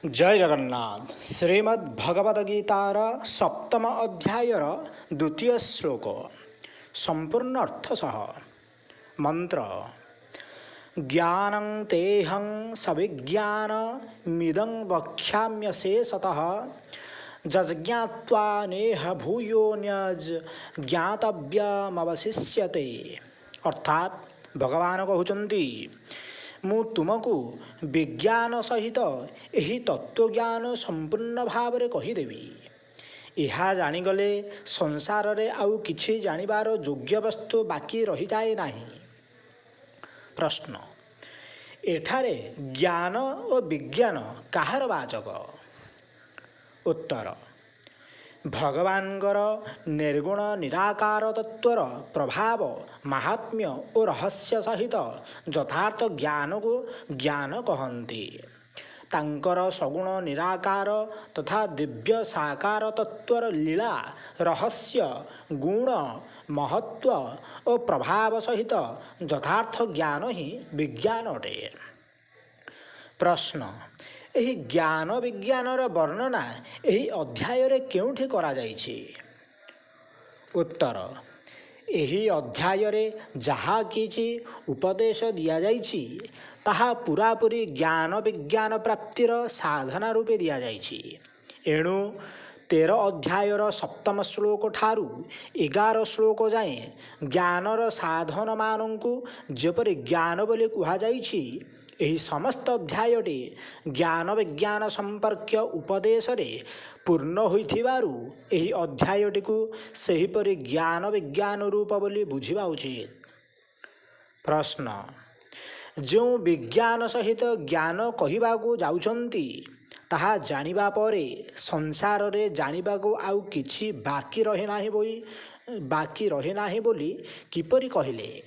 जय जगन्नाथ। श्रीमद्भगवद्गीतार सप्तम अध्यायर द्वितीय श्लोक संपूर्ण अर्थ सह मंत्र ज्ञानं तेहं सविज्ञानमिदं वक्ष्याम्यशेषतः जज्ञात्वा नेह भूयोऽन्यज् ज्ञातव्यमवशिष्यते। अर्थात भगवान कहते मु तुमको विज्ञान सहित यही तत्वज्ञान संपूर्ण भाव में कहीदेवी। यह जाणीगले संसार रे आउ किछि जानिबार योग्य वस्तु बाकी रही जाए नहीं। प्रश्न एठारे ज्ञान और विज्ञान काहार वाचक? उत्तर भगवानଙ୍କର निर्गुण निराकार तत्वर प्रभाव महात्म्य और रहस्य सहित यथार्थ ज्ञान को ज्ञान कहती। तांकर सगुण निराकार तथा दिव्य साकार तत्वर लीला रहस्य गुण महत्व और प्रभाव सहित यथार्थ ज्ञान ही विज्ञान अटे। प्रश्न यही ज्ञान विज्ञानर वर्णना यही अध्याय केउठी करा जाइछि? उत्तर यही अध्याय जहाँ किछि उपदेश दिया जाइछि ताहा पूरापूरी ज्ञान विज्ञान प्राप्तिर साधना रूपे दिया जाइछि। एणु 13 अध्यायर सप्तम श्लोक ठारू 11 श्लोक जाए ज्ञानर साधन मानू जेपरि ज्ञान बोली कहुଯାଇଛି यही समस्त अध्यायटी ज्ञान विज्ञान संपर्क उपदेश पूर्ण होइथिबारु यही अध्यायटी को सेहिपरि ज्ञान विज्ञान रूप बोली बुझिबा उचित। प्रश्न जो विज्ञान सहित ज्ञान कहवाकू जाउछंती ताहा जानिबा परे संसार रे जानिबाकू आउ किछि बाकी रहे नाही बोली किपरि कहिले?